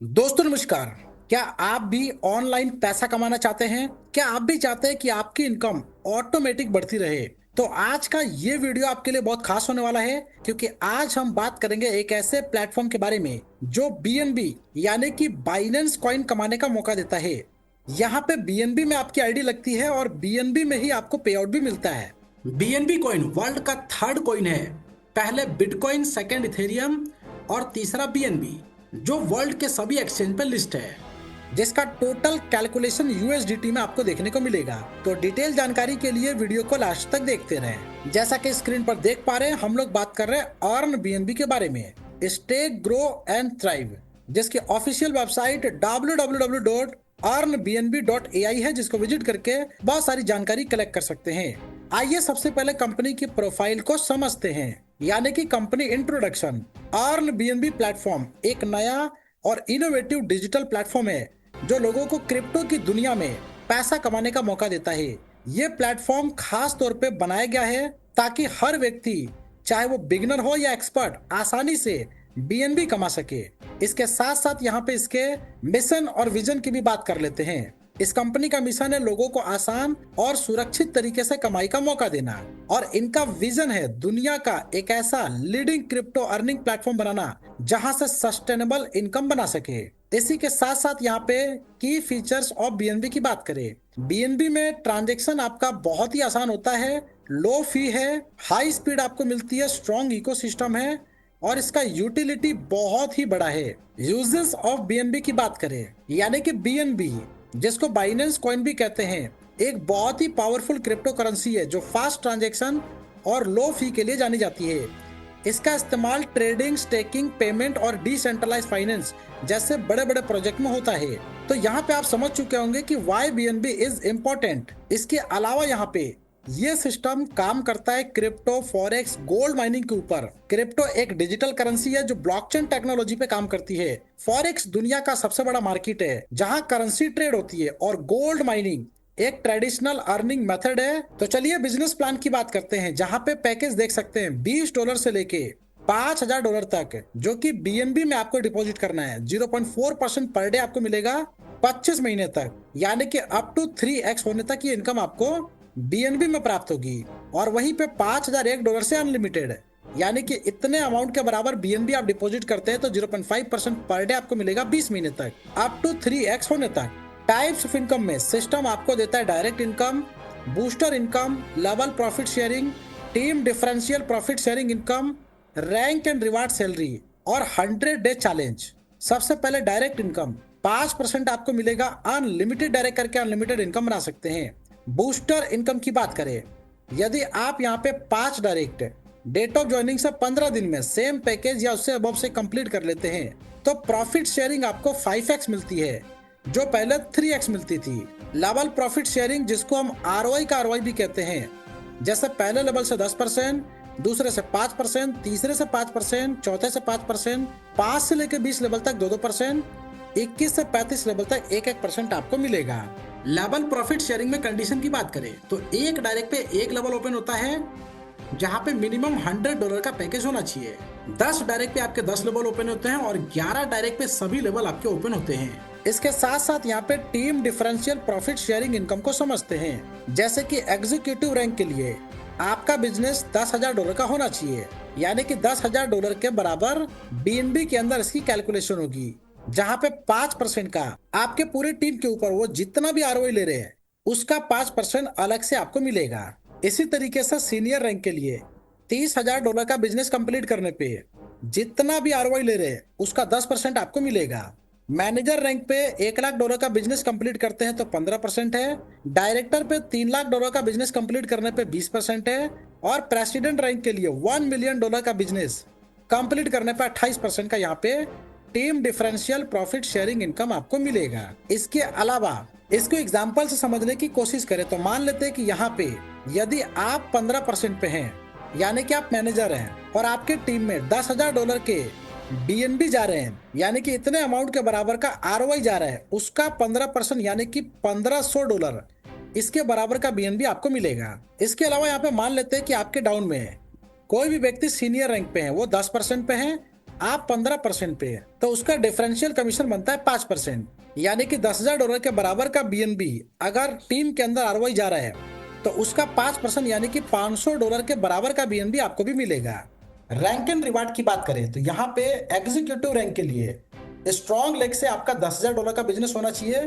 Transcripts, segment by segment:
दोस्तों नमस्कार। क्या आप भी ऑनलाइन पैसा कमाना चाहते हैं? क्या आप भी चाहते हैं कि आपकी इनकम ऑटोमेटिक बढ़ती रहे? तो आज का ये वीडियो आपके लिए बहुत खास होने वाला है, क्योंकि आज हम बात करेंगे एक ऐसे प्लेटफॉर्म के बारे में जो बीएनबी यानी कि बाइनेंस कॉइन कमाने का मौका देता है। यहाँ पे बीएनबी में आपकी आईडी लगती है और बीएनबी में ही आपको पे आउट भी मिलता है। बीएनबी कॉइन वर्ल्ड का थर्ड कॉइन है। पहले बिटकॉइन, सेकंड इथेरियम और तीसरा बीएनबी, जो वर्ल्ड के सभी एक्सचेंज पर लिस्ट है, जिसका टोटल कैलकुलेशन यूएसडीटी में आपको देखने को मिलेगा। तो डिटेल जानकारी के लिए वीडियो को लास्ट तक देखते रहें। जैसा कि स्क्रीन पर देख पा रहे हैं, हम लोग बात कर रहे हैं अर्न बीएनबी के बारे में। स्टे, ग्रो एंड थ्राइव, जिसकी ऑफिशियल वेबसाइट www.earnbnb.ai है, जिसको विजिट करके बहुत सारी जानकारी कलेक्ट कर सकते हैं। आइए सबसे पहले कंपनी की प्रोफाइल को समझते हैं, यानी कि company introduction. Earn BNB platform एक नया और इनोवेटिव डिजिटल प्लेटफॉर्म है जो लोगों को क्रिप्टो की दुनिया में पैसा कमाने का मौका देता है। ये प्लेटफॉर्म खास तौर पे बनाया गया है ताकि हर व्यक्ति, चाहे वो बिगिनर हो या एक्सपर्ट, आसानी से बीएनबी कमा सके। इसके साथ साथ यहाँ पे इसके मिशन और विजन की भी बात कर लेते हैं। इस कंपनी का मिशन है लोगों को आसान और सुरक्षित तरीके से कमाई का मौका देना, और इनका विजन है दुनिया का एक ऐसा लीडिंग क्रिप्टो अर्निंग प्लेटफॉर्म बनाना जहां से सस्टेनेबल इनकम बना सके। इसी के साथ साथ यहाँ पे की फीचर्स ऑफ बीएनबी की बात करें। बीएनबी में ट्रांजैक्शन आपका बहुत ही आसान होता है, लो फी है, हाई स्पीड आपको मिलती है, स्ट्रॉन्ग इकोसिस्टम है और इसका यूटिलिटी बहुत ही बड़ा है। यूजेस ऑफ बीएनबी की बात करें, यानी कि बीएनबी, जिसको बाइनेंस कॉइन भी कहते हैं, एक बहुत ही पावरफुल क्रिप्टो करेंसी है जो फास्ट ट्रांजैक्शन और लो फी के लिए जानी जाती है। इसका इस्तेमाल ट्रेडिंग, स्टेकिंग, पेमेंट और डिसेंट्रलाइज फाइनेंस जैसे बड़े बड़े प्रोजेक्ट में होता है। तो यहाँ पे आप समझ चुके होंगे कि वाई बीएनबी इज इम्पोर्टेंट। इसके अलावा यहाँ पे ये सिस्टम काम करता है क्रिप्टो, फॉरेक्स, गोल्ड माइनिंग के ऊपर। क्रिप्टो एक डिजिटल करेंसी है जो ब्लॉकचेन टेक्नोलॉजी पे काम करती है। फॉरेक्स दुनिया का सबसे बड़ा मार्केट है जहां करेंसी ट्रेड होती है, और गोल्ड माइनिंग एक ट्रेडिशनल अर्निंग मेथड है। तो चलिए बिजनेस प्लान की बात करते हैं, जहां पे पैकेज देख सकते हैं $20 से लेके $5,000 तक, जो कि बीएनबी में आपको डिपॉजिट करना है। 0.4% पर डे आपको मिलेगा 25 महीने तक, यानी कि अप टू 3x होने तक ये इनकम आपको बीएनबी में प्राप्त होगी। और वहीं पे $5,001 से अनलिमिटेड, यानी कि इतने अमाउंट के बराबर बीएनबी आप डिपॉजिट करते हैं तो 0.5% पर डे आपको मिलेगा 20 महीने तक, अप टू 3x होने तक। टाइप्स ऑफ इनकम में सिस्टम आपको देता है direct income, booster income, level profit sharing, team differential profit sharing income, rank and reward salary और 100 डे चैलेंज। सबसे पहले डायरेक्ट इनकम 5% आपको मिलेगा, अनलिमिटेड डायरेक्ट करके अनलिमिटेड इनकम बना सकते हैं। बूस्टर इनकम की बात करें, यदि आप यहाँ पे 5 डायरेक्ट डेट ऑफ ज्वाइनिंग से 15 दिन में सेम पैकेज या उससे अबव से कंप्लीट कर लेते हैं तो प्रॉफिट शेयरिंग आपको 5x मिलती है, जो पहले 3x मिलती थी। लेवल प्रॉफिट शेयरिंग, जिसको हम आरओआई का आरओआई भी कहते हैं, जैसे पहले लेवल से 10%, दूसरे से 5%, तीसरे से 5%, चौथे से 5%, 5 से लेकर 20 लेवल तक 2-2%, 21 से 35 लेवल तक 1-1% आपको मिलेगा। लेवल प्रॉफिट शेयरिंग में कंडीशन की बात करें तो एक डायरेक्ट पे एक लेवल ओपन होता है, जहां पे मिनिमम $100 का पैकेज होना चाहिए। 10 डायरेक्ट पे आपके 10 लेवल ओपन होते हैं और 11 डायरेक्ट पे सभी लेवल आपके ओपन होते हैं। इसके साथ साथ यहाँ पे team differential profit sharing income को समझते हैं, जैसे कि एग्जीक्यूटिव रैंक के लिए आपका बिजनेस $10,000 का होना चाहिए, यानी कि $10,000 के बराबर बीएनबी के अंदर इसकी कैलकुलेशन होगी, जहाँ पे 5% का आपके पूरे टीम के ऊपर वो जितना भी आरओआई ले रहे हैं उसका 5% अलग से आपको मिलेगा। इसी तरीके से सीनियर रैंक के लिए $30,000 का बिजनेस कंप्लीट करने पे जितना भी आरओआई ले रहे हैं उसका 10% आपको मिलेगा। मैनेजर रैंक पे $1,00,000 का बिजनेस कंप्लीट करते हैं तो 15% है। डायरेक्टर पे $3,00,000 का बिजनेस कंप्लीट करने पे 20% है, और प्रेसिडेंट रैंक के लिए $1 मिलियन का बिजनेस कंप्लीट करने पे 28% का यहाँ पे team differential profit sharing income आपको मिलेगा। इसके अलावा इसको एग्जाम्पल से समझने की कोशिश करें तो मान लेते हैं कि यहाँ पे यदि आप 15% पे हैं, यानी कि आप मैनेजर हैं और आपके टीम में $10,000 के बीएनबी जा रहे हैं, यानी कि इतने अमाउंट के बराबर का आरओआई जा रहा है, उसका 15% यानी कि $1,500 इसके बराबर का बीएनबी आपको मिलेगा। इसके अलावा यहाँ पे मान लेते हैं कि आपके डाउन में है, कोई भी व्यक्ति सीनियर रैंक पे है, वो 10% पे है आप 15% पे, तो उसका डिफरेंशियल कमीशन बनता है 5%। यानी कि $10,000 के बराबर का बीएनबी अगर टीम के अंदर आरओआई जा रहा है तो उसका 5% यानी कि $500 के बराबर का बीएनबी आपको भी मिलेगा। रैंक एंड रिवार्ड की बात करें तो यहाँ पे एग्जीक्यूटिव रैंक के लिए स्ट्रॉन्ग लेग से आपका $10,000 का बिजनेस होना चाहिए,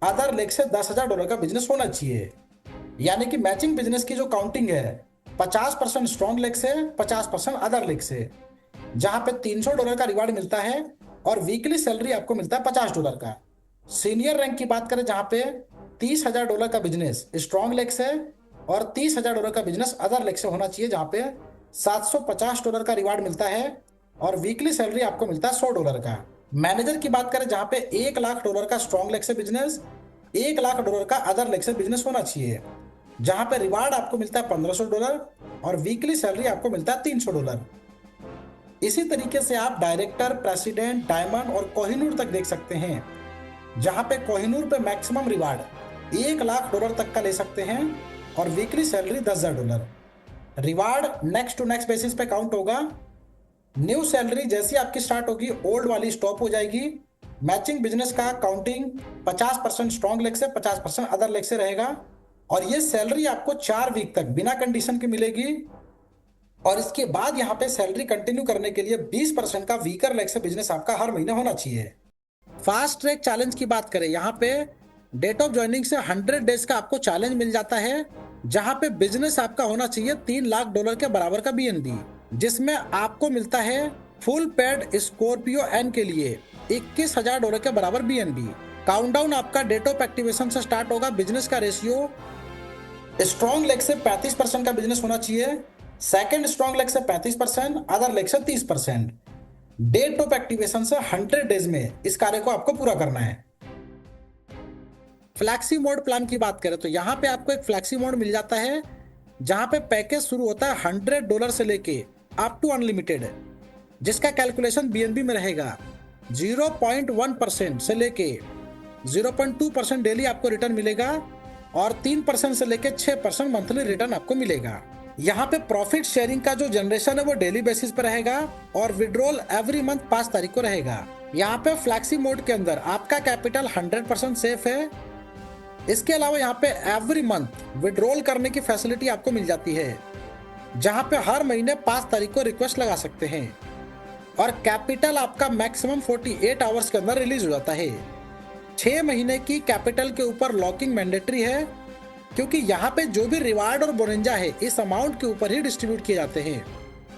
अदर लेग से $10,000 का बिजनेस होना चाहिए। यानी कि मैचिंग बिजनेस की जो काउंटिंग है 50% स्ट्रॉन्ग लेग से, 50% अदर लेग से, जहां पे $300 का रिवार्ड मिलता है और वीकली सैलरी आपको मिलता है $50 का। सीनियर रैंक की बात करें जहां पे $30,000 का बिजनेस स्ट्रॉन्ग लेग से और $30,000 का बिजनेस अदर लेग से होना चाहिए, जहां पे $750 का रिवार्ड मिलता है और वीकली सैलरी आपको मिलता है $100 का। मैनेजर की बात करें जहां पे $1 लाख का स्ट्रॉन्ग लेग से बिजनेस, $1 लाख का अदर लेग से बिजनेस होना चाहिए, जहां पे रिवार्ड आपको मिलता है $1,500 और वीकली सैलरी आपको मिलता है $300। इसी तरीके से आप डायरेक्टर, प्रेसिडेंट, डायमंड और कोहिनूर तक देख सकते हैं, जहां पे कोहिनूर पे मैक्सिमम रिवार्ड $1 लाख तक का ले सकते हैं और weekly salary $10,000। Reward next to next basis पे काउंट होगा। न्यू सैलरी जैसी आपकी स्टार्ट होगी ओल्ड वाली स्टॉप हो जाएगी। मैचिंग बिजनेस का काउंटिंग 50% स्ट्रॉन्ग लेग से, 50% अदर लेग से रहेगा और ये सैलरी आपको 4 वीक तक बिना कंडीशन के मिलेगी। और इसके बाद यहाँ पे सैलरी कंटिन्यू करने के लिए 20% का वीकर लेग से बिजनेस आपका हर महीने होना चाहिए। फास्ट ट्रैक चैलेंज की बात करें, यहाँ पे डेट ऑफ ज्वाइनिंग से 100 डेज का आपको चैलेंज मिल जाता है, जहां पे बिजनेस आपका होना चाहिए $3 लाख के बराबर का बीएनबी, जिसमें आपको मिलता है फुल पेड स्कॉर्पियो एन के लिए $21,000 के बराबर बीएनबी। काउंटडाउन आपका डेट ऑफ एक्टिवेशन से स्टार्ट होगा। बिजनेस का रेशियो स्ट्रॉन्ग लेग से 35% का बिजनेस होना चाहिए, सेकंड स्ट्रॉन्ग लेग से 35%, अदर लेग से 30%। डेट ऑफ एक्टिवेशन से 100 डेज में इस कार्य को आपको पूरा करना है। फ्लैक्सी मोड प्लान की बात करें तो यहाँ पे आपको एक फ्लैक्सी मोड मिल जाता है, जहां पे पैकेज शुरू होता है $100 से लेके अप टू अनलिमिटेड, जिसका कैलकुलेशन बीएनबी में रहेगा। 0.1% से लेके 0.2% डेली आपको रिटर्न मिलेगा और 3% से लेके 6% मंथली रिटर्न आपको मिलेगा। यहाँ पे प्रॉफिट शेयरिंग का जो जनरेशन है वो डेली बेसिस पे रहेगा और विड्रॉल एवरी मंथ 5 तारीख को रहेगा। यहाँ पे फ्लैक्सी मोड के अंदर आपका कैपिटल 100% सेफ है। इसके अलावा यहाँ पे एवरी मंथ विड्रॉल करने की फैसिलिटी आपको मिल जाती है, जहाँ पे हर महीने 5 तारीख को रिक्वेस्ट लगा सकते हैं और कैपिटल आपका मैक्सिमम 48 आवर्स के अंदर रिलीज हो जाता है। 6 महीने की कैपिटल के ऊपर लॉकिंग मैंडेटरी है, क्योंकि यहाँ पे जो भी रिवार्ड और बोनंजा है इस अमाउंट के ऊपर ही डिस्ट्रीब्यूट किए जाते हैं।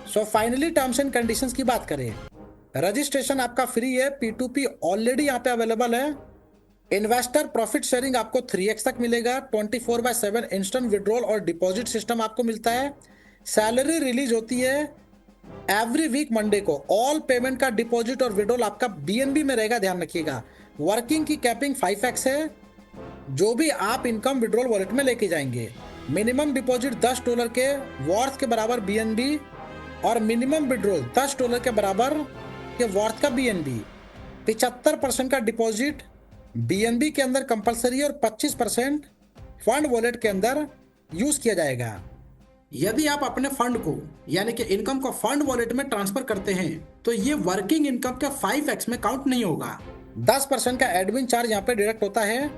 So finally terms and conditions की बात करें, रजिस्ट्रेशन आपका फ्री है, P2P ऑलरेडी यहाँ पे अवेलेबल है। इन्वेस्टर प्रॉफिट शेयरिंग आपको 3x तक मिलेगा, 24/7 इंस्टेंट विड्रॉल और डिपॉजिट सिस्टम आपको मिलता है। सैलरी रिलीज होती है एवरी वीक मंडे को। ऑल पेमेंट का डिपॉजिट और विड्रॉल आपका बीएनबी में रहेगा, ध्यान रखिएगा। वर्किंग की कैपिंग 5x है, जो भी आप इनकम विड्रॉल वॉलेट में लेके जाएंगे। मिनिमम डिपॉजिट $10 के वर्थ के बराबर बीएनबी और मिनिमम विड्रॉल $10 के बराबर के वर्थ का बीएनबी। 75% का डिपॉजिट बीएनबी के अंदर कंपलसरी और 25% फंड वॉलेट के अंदर यूज किया जाएगा। यदि आप अपने फंड को यानी कि इनकम को फंड वॉलेट में ट्रांसफर करते हैं तो ये वर्किंग इनकम के 5x में काउंट नहीं होगा। 10% का एडमिन चार्ज यहाँ पे डायरेक्ट होता है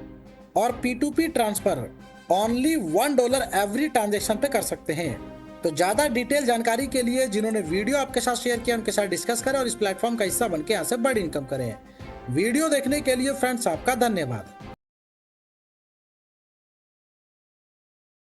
और P2P transfer only $1 every transaction पे कर सकते हैं। तो ज्यादा डिटेल जानकारी के लिए जिन्होंने वीडियो आपके साथ शेयर किया उनके साथ डिस्कस करें और इस प्लेटफॉर्म का हिस्सा बनकर यहाँ से बड़ी इनकम करें। वीडियो देखने के लिए फ्रेंड्स आपका धन्यवाद।